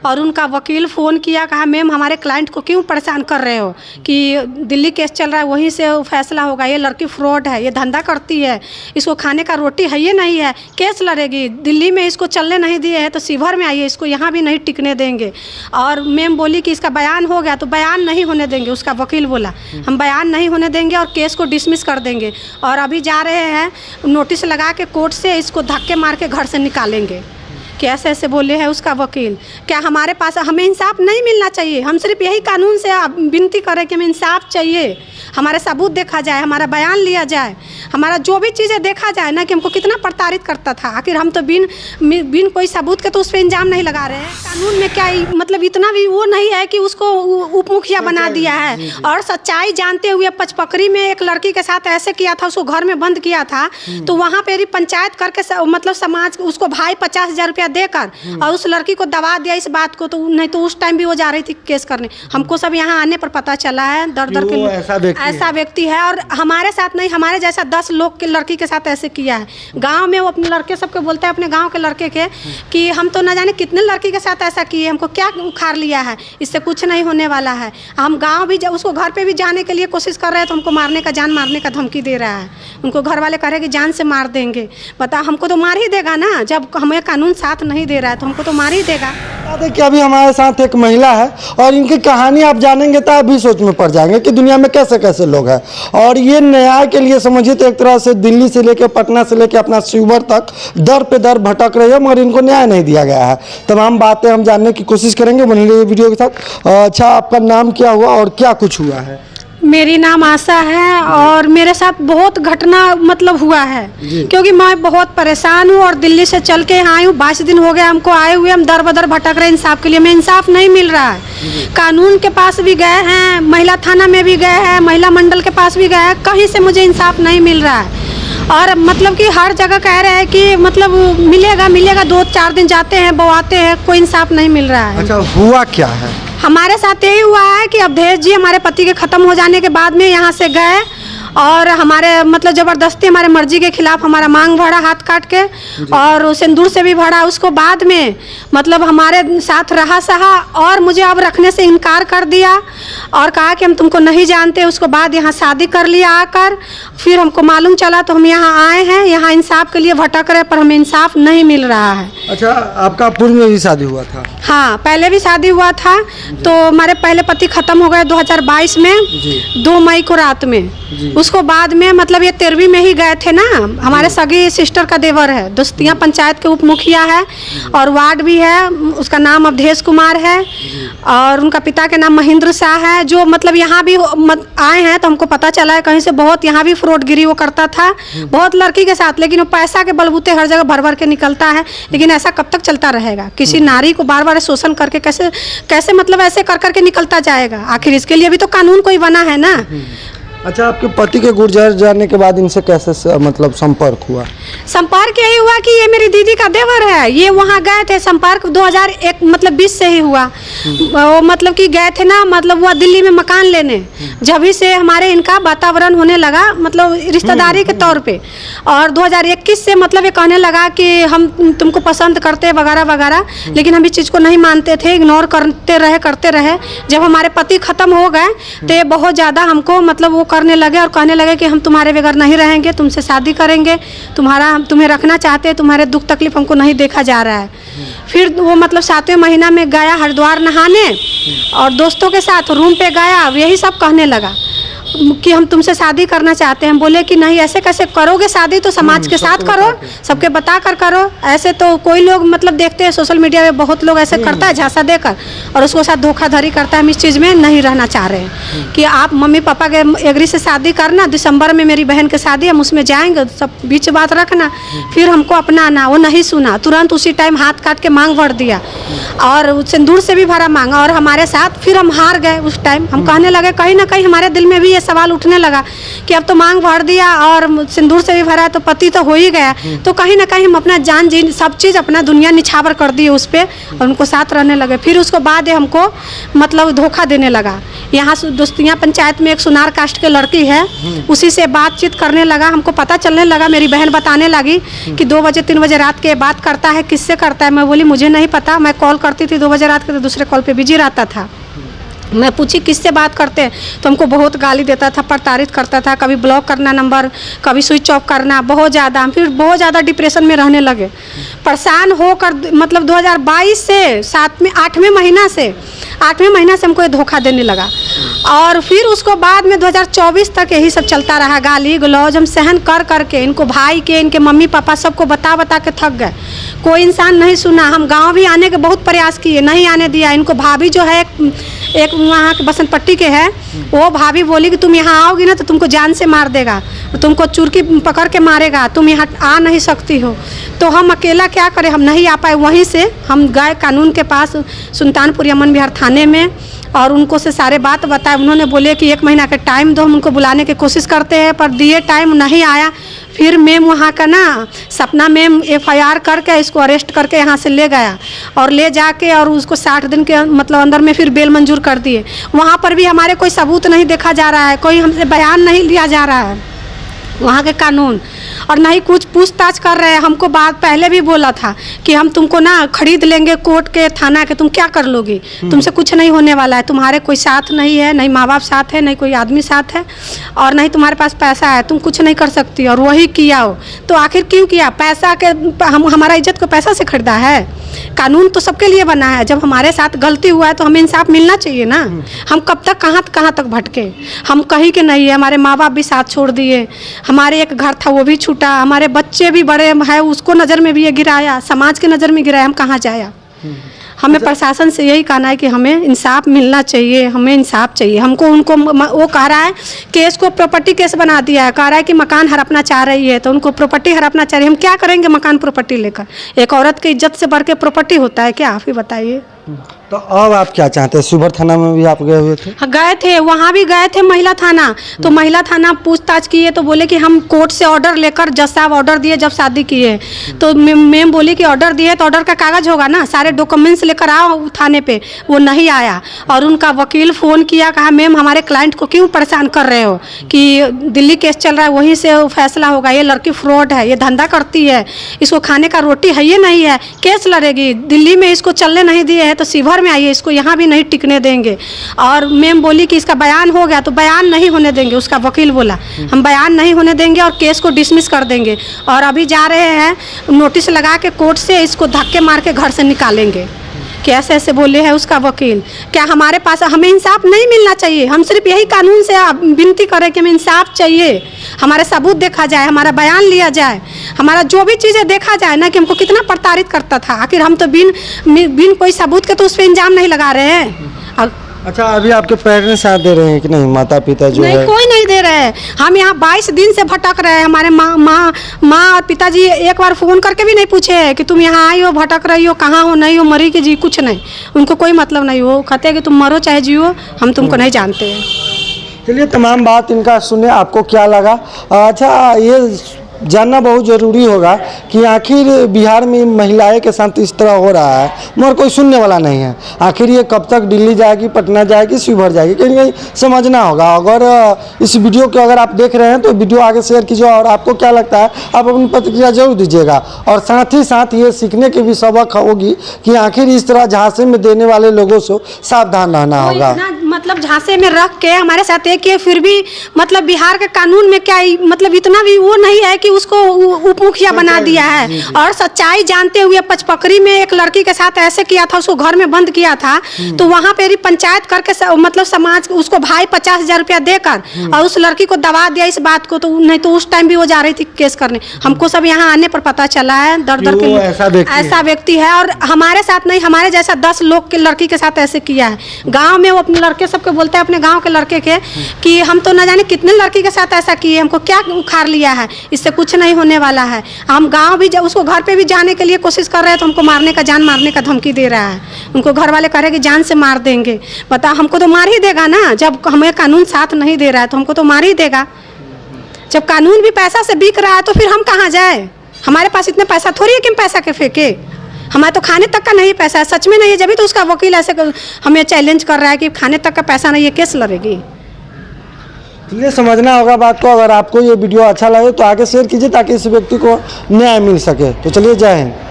और उनका वकील फ़ोन किया, कहा मैम हमारे क्लाइंट को क्यों परेशान कर रहे हो कि दिल्ली केस चल रहा है वहीं से फैसला होगा, ये लड़की फ्रॉड है, ये धंधा करती है, इसको खाने का रोटी है ये नहीं है, केस लड़ेगी, दिल्ली में इसको चलने नहीं दिए है तो शिवहर में आइए, इसको यहाँ भी नहीं टिकने देंगे। और मैम बोली कि इसका बयान हो गया तो बयान नहीं होने देंगे, उसका वकील बोला हम बयान नहीं होने देंगे और केस को डिसमिस कर देंगे। और अभी जा रहे हैं नोटिस लगा के कोर्ट से इसको धक्के मार के घर से निकालेंगे, कैसे ऐसे बोले हैं उसका वकील। क्या हमारे पास हमें इंसाफ नहीं मिलना चाहिए? हम सिर्फ यही कानून से विनती करें कि हमें इंसाफ चाहिए, हमारे सबूत देखा जाए, हमारा बयान लिया जाए, हमारा जो भी चीज़ें देखा जाए ना कि हमको कितना प्रताड़ित करता था। आखिर हम तो बिन कोई सबूत के तो उस पर इल्ज़ाम नहीं लगा रहे हैं। कानून में क्या मतलब इतना भी वो नहीं है कि उसको उप मुखिया बना दिया है। और सच्चाई जानते हुए पचपकड़ी में एक लड़की के साथ ऐसे किया था, उसको घर में बंद किया था, तो वहाँ पर पंचायत करके मतलब समाज उसको भाई 50,000 रुपया देकर और उस लड़की को दबा दिया इस बात को। तो नहीं तो उस टाइम भी वो जा रही थी केस करने। हमको सब यहाँ आने पर पता चला है दर दर के ऐसा व्यक्ति है। और हमारे साथ नहीं, हमारे जैसा 10 लोग के लड़की के साथ ऐसे किया है। गांव में वो अपने लड़के सबके बोलता है, अपने गांव के लड़के के, कि हम तो ना जाने कितने लड़की के साथ ऐसा किए, हमको क्या उखाड़ लिया है, इससे कुछ नहीं होने वाला है। हम गाँव भी उसको घर पर भी जाने के लिए कोशिश कर रहे हैं तो हमको मारने का, जान मारने का धमकी दे रहा है। उनको घर वाले कह रहे हैं कि जान से मार देंगे। बता हमको तो मार ही देगा ना, जब हमें कानून साथ नहीं दे रहा है तो हमको तो मार ही देगा। देखिए अभी हमारे साथ एक महिला है और इनकी कहानी आप जानेंगे तो आप भी सोच में पड़ जाएंगे कि दुनिया में कैसे कैसे लोग हैं। और ये न्याय के लिए समझिए तो एक तरह से दिल्ली से लेकर पटना से लेकर अपना शिवहर तक दर पे दर भटक रही है, मगर इनको न्याय नहीं दिया गया है। तमाम बातें हम जानने की कोशिश करेंगे, बने रहिए वीडियो के साथ। अच्छा, आपका नाम क्या हुआ और क्या कुछ हुआ है? मेरी नाम आशा है और मेरे साथ बहुत घटना मतलब हुआ है, क्योंकि मैं बहुत परेशान हूँ और दिल्ली से चल के यहाँ आई हूँ। 22 दिन हो गए हमको आए हुए, हम दर बदर भटक रहे हैं इंसाफ के लिए। हमें इंसाफ नहीं मिल रहा है। कानून के पास भी गए हैं, महिला थाना में भी गए हैं, महिला मंडल के पास भी गए हैं, कहीं से मुझे इंसाफ नहीं मिल रहा है। और मतलब कि हर जगह कह रहे हैं कि मतलब मिलेगा मिलेगा, 2-4 दिन जाते हैं बवाते हैं, कोई इंसाफ नहीं मिल रहा है। अच्छा, हुआ क्या है? हमारे साथ यही हुआ है कि अवधेश जी हमारे पति के ख़त्म हो जाने के बाद में यहाँ से गए और हमारे मतलब ज़बरदस्ती हमारे मर्जी के खिलाफ हमारा मांग भरा हाथ काट के, और सिंदूर से भी भरा। उसको बाद में मतलब हमारे साथ रहा सहा और मुझे अब रखने से इनकार कर दिया और कहा कि हम तुमको नहीं जानते। उसको बाद यहाँ शादी कर लिया आकर, फिर हमको मालूम चला तो हम यहाँ आए हैं, यहाँ इंसाफ के लिए भटक रहे, पर हमें इंसाफ नहीं मिल रहा है। अच्छा, आपका पूर्व में भी शादी हुआ था? हाँ, पहले भी शादी हुआ था। तो हमारे पहले पति ख़त्म हो गए 2022 में 2 मई को रात में। उसको बाद में मतलब ये 13वीं में ही गए थे ना। हमारे सगी सिस्टर का देवर है, दोस्तियाँ पंचायत के उप मुखिया है और वार्ड भी है। उसका नाम अवधेश कुमार है और उनका पिता के नाम महेंद्र शाह है। जो मतलब यहाँ भी आए हैं तो हमको पता चला है कहीं से बहुत यहाँ भी फ्रॉडगिरी वो करता था बहुत लड़की के साथ, लेकिन वो पैसा के बलबूते हर जगह भर भर के निकलता है। लेकिन ऐसा कब तक चलता रहेगा? किसी नारी को बार बार शोषण करके कैसे मतलब ऐसे कर करके निकलता जाएगा? आखिर इसके लिए भी तो कानून कोई बना है ना। अच्छा, आपके पति के गुजर जाने के बाद इनसे कैसे मतलब संपर्क हुआ? संपर्क यही हुआ कि ये मेरी दीदी का देवर है, ये वहाँ गए थे। संपर्क 2001 मतलब 20 से ही हुआ। वो मतलब कि गए थे ना, मतलब वो दिल्ली में मकान लेने, जब ही से हमारे इनका वातावरण होने लगा मतलब रिश्तेदारी के तौर पे। और 2021 से मतलब ये कहने लगा कि हम तुमको पसंद करते वगैरह वगैरह, लेकिन हम इस चीज़ को नहीं मानते थे, इग्नोर करते रहे। जब हमारे पति ख़त्म हो गए तो ये बहुत ज़्यादा हमको मतलब वो करने लगे और कहने लगे कि हम तुम्हारे बगैर नहीं रहेंगे, तुमसे शादी करेंगे, हम तुम्हें रखना चाहते हैं, तुम्हारे दुख तकलीफ हमको नहीं देखा जा रहा है। फिर वो मतलब 7वें महीना में गया हरिद्वार नहाने और दोस्तों के साथ रूम पे गया, यही सब कहने लगा कि हम तुमसे शादी करना चाहते हैं। हम बोले कि नहीं, ऐसे कैसे करोगे शादी? तो समाज के साथ करो, सबके बता कर करो। ऐसे तो कोई लोग मतलब देखते हैं सोशल मीडिया में बहुत लोग ऐसे करता है झांसा देकर और उसके साथ धोखाधड़ी करता है। हम इस चीज़ में नहीं रहना चाह रहे हैं कि आप मम्मी पापा के एग्री से शादी करना। दिसंबर में मेरी बहन की शादी, हम उसमें जाएंगे, सब बीच बात रखना, फिर हमको अपनाना। वो नहीं सुना, तुरंत उसी टाइम हाथ काट के मांग भर दिया और सिंदूर से भी भरा मांगा और हमारे साथ। फिर हम हार गए उस टाइम। हम कहने लगे कहीं ना कहीं हमारे दिल में भी ये सवाल उठने लगा कि अब तो मांग भर दिया और सिंदूर से भी भरा है तो पति तो हो ही गया, तो कहीं ना कहीं हम अपना जान जी सब चीज़ अपना दुनिया निछावर कर दिए उस पर और उनको साथ रहने लगे। फिर उसको बाद हमको मतलब धोखा देने लगा। यहाँ दोस्तियाँ पंचायत में एक सुनार कास्ट के लड़की है, उसी से बातचीत करने लगा। हमको पता चलने लगा, मेरी बहन बताने लगी कि 2 बजे 3 बजे रात के बात करता है, किससे करता है। मैं बोली मुझे नहीं पता, मैं कॉल करती थी 2 बजे रात के तो दूसरे कॉल पे बिजी रहता था। मैं पूछी किससे बात करते हैं तो हमको बहुत गाली देता था, प्रताड़ित करता था, कभी ब्लॉक करना नंबर, कभी स्विच ऑफ करना, बहुत ज़्यादा। हम फिर बहुत ज़्यादा डिप्रेशन में रहने लगे, परेशान होकर मतलब 2022 से 8वें महीना से हमको ये धोखा देने लगा। और फिर उसको बाद में 2024 तक यही सब चलता रहा, गाली गलौज हम सहन कर करके इनको भाई के, इनके मम्मी पापा सबको बता बता के थक गए। कोई इंसान नहीं सुना। हम गांव भी आने के बहुत प्रयास किए, नहीं आने दिया। इनको भाभी जो है एक वहाँ के बसंत पट्टी के है, वो भाभी बोली कि तुम यहाँ आओगी ना तो तुमको जान से मार देगा, तुमको चुरकी पकड़ के मारेगा, तुम यहाँ आ नहीं सकती हो। तो हम अकेला क्या करें, हम नहीं आ पाए। वहीं से हम गए कानून के पास, सुल्तानपुर यमन विहार थाने में, और उनको से सारे बात बताए। उन्होंने बोले कि 1 महीना का टाइम दो, हम उनको बुलाने की कोशिश करते हैं, पर दिए टाइम नहीं आया। फिर मैम वहाँ का ना सपना मैम FIR करके इसको अरेस्ट करके यहाँ से ले गया और ले जाके और उसको 60 दिन के मतलब अंदर में फिर बेल मंजूर कर दिए। वहाँ पर भी हमारे कोई सबूत नहीं देखा जा रहा है, कोई हमसे बयान नहीं लिया जा रहा है वहाँ के कानून, और ना ही कुछ पूछताछ कर रहे हैं। हमको बात पहले भी बोला था कि हम तुमको ना खरीद लेंगे कोर्ट के थाना के, तुम क्या कर लोगी, तुमसे कुछ नहीं होने वाला है, तुम्हारे कोई साथ नहीं है, नहीं माँ बाप साथ है, नहीं कोई आदमी साथ है, और नहीं तुम्हारे पास पैसा है, तुम कुछ नहीं कर सकती। और वही किया हो तो आखिर क्यों किया? पैसा के हमारा इज्जत को पैसा से खरीदा है? कानून तो सबके लिए बना है। जब हमारे साथ गलती हुआ है तो हमें इंसाफ मिलना चाहिए ना। हम कब तक कहाँ तक भटके, हम कहीं के नहीं है। हमारे माँ बाप भी साथ छोड़ दिए, हमारे एक घर था वो भी छूटा, हमारे बच्चे भी बड़े हैं उसको नज़र में भी ये गिराया, समाज के नज़र में गिराया, हम कहाँ जाया। हमें प्रशासन से यही कहना है कि हमें इंसाफ मिलना चाहिए, हमें इंसाफ चाहिए। हमको उनको वो कह रहा है केस को प्रॉपर्टी केस बना दिया है, कह रहा है कि मकान हड़पना चाह रही है तो उनको प्रॉपर्टी हड़पना चाह रही है। हम क्या करेंगे मकान प्रॉपर्टी लेकर? एक औरत की इज्जत से बढ़ के प्रॉपर्टी होता है क्या? आप ही बताइए। तो अब आप क्या चाहते हैं? शिवहर थाना में भी आप गए हुए थे? गए थे, वहाँ भी गए थे महिला थाना, तो महिला थाना पूछताछ किए तो बोले कि हम कोर्ट से ऑर्डर लेकर, जज साहब ऑर्डर दिए जब शादी किए, तो मैम बोली कि ऑर्डर दिए तो ऑर्डर का कागज़ होगा ना, सारे डॉक्यूमेंट्स लेकर आओ थाने पे। वो नहीं आया और उनका वकील फ़ोन किया, कहा मैम हमारे क्लाइंट को क्यों परेशान कर रहे हो, कि दिल्ली केस चल रहा है वहीं से फैसला होगा, ये लड़की फ्रॉड है, ये धंधा करती है, इसको खाने का रोटी है ये नहीं है, केस लड़ेगी। दिल्ली में इसको चलने नहीं दिए है तो शिवहर में आइए, इसको यहाँ भी नहीं टिकने देंगे। और मैम बोली कि इसका बयान हो गया, तो बयान नहीं होने देंगे। उसका वकील बोला हम बयान नहीं होने देंगे और केस को डिसमिस कर देंगे, और अभी जा रहे हैं नोटिस लगा के कोर्ट से इसको धक्के मार के घर से निकालेंगे। कि ऐसे ऐसे बोले हैं उसका वकील। क्या हमारे पास हमें इंसाफ नहीं मिलना चाहिए? हम सिर्फ यही कानून से विनती करें कि हमें इंसाफ चाहिए, हमारे सबूत देखा जाए, हमारा बयान लिया जाए, हमारा जो भी चीज़ें देखा जाए ना, कि हमको कितना प्रताड़ित करता था। आखिर हम तो बिन कोई सबूत के तो उस पर इल्ज़ाम नहीं लगा रहे हैं। अच्छा, अभी आपके पेरेंट्स साथ दे रहे हैं कि नहीं? माता पिता जो नहीं, है कोई नहीं दे रहे हैं। हम यहाँ 22 दिन से भटक रहे हैं। हमारे माँ और पिताजी एक बार फ़ोन करके भी नहीं पूछे कि तुम यहाँ आई हो, भटक रही हो, कहाँ हो, नहीं हो, मरी के जी, कुछ नहीं। उनको कोई मतलब नहीं हो, कहते हैं कि तुम मरो चाहे जियो, हम तुमको नहीं जानते हैं। चलिए, तमाम बात इनका सुने, आपको क्या लगा? अच्छा, ये जानना बहुत ज़रूरी होगा कि आखिर बिहार में महिलाएं के साथ इस तरह हो रहा है, मगर कोई सुनने वाला नहीं है। आखिर ये कब तक दिल्ली जाएगी, पटना जाएगी, शिवहर जाएगी, कहीं कहीं समझना होगा। अगर इस वीडियो को अगर आप देख रहे हैं तो वीडियो आगे शेयर कीजिए, और आपको क्या लगता है आप अपनी प्रतिक्रिया जरूर दीजिएगा। और साथ ही साथ ये सीखने की भी सबक होगी कि आखिर इस तरह झांसे में देने वाले लोगों से सावधान रहना होगा। मतलब झांसे में रख के हमारे साथ एक किए, फिर भी मतलब बिहार के कानून में क्या मतलब इतना भी वो नहीं है कि उसको उप मुखिया बना दिया है। और सच्चाई जानते हुए पचपकड़ी में एक लड़की के साथ ऐसे किया था, उसको घर में बंद किया था, तो वहाँ पे पंचायत करके मतलब समाज उसको भाई 50,000 रुपया देकर और उस लड़की को दबा दिया इस बात को। तो नहीं तो उस टाइम भी वो जा रही थी केस करने। हमको सब यहाँ आने पर पता चला है दर के ऐसा व्यक्ति है, और हमारे साथ नहीं, हमारे जैसा 10 लोग के लड़की के साथ ऐसे किया है। गाँव में वो अपने लड़के सबके बोलते हैं, अपने गांव के लड़के के, कि हम तो न जाने कितने लड़की के साथ ऐसा किए, हमको क्या उखाड़ लिया है, इससे कुछ नहीं होने वाला है। हम गांव भी उसको घर पे भी जाने के लिए कोशिश कर रहे हैं तो हमको मारने का, जान मारने का धमकी दे रहा है। उनको घर वाले कह रहे हैं कि जान से मार देंगे। बता, हमको तो मार ही देगा ना, जब हमें कानून साथ नहीं दे रहा है तो हमको तो मार ही देगा। जब कानून भी पैसा से बिक रहा है तो फिर हम कहाँ जाए? हमारे पास इतने पैसा थोड़ी है कि हम पैसा के फेंके। हमारे तो खाने तक का नहीं पैसा है, सच में नहीं है, जब भी तो उसका वकील ऐसे हमें चैलेंज कर रहा है कि खाने तक का पैसा नहीं है, केस लड़ेगी। ये समझना होगा बात को। अगर आपको ये वीडियो अच्छा लगे तो आगे शेयर कीजिए ताकि इस व्यक्ति को न्याय मिल सके। तो चलिए, जय हिंद।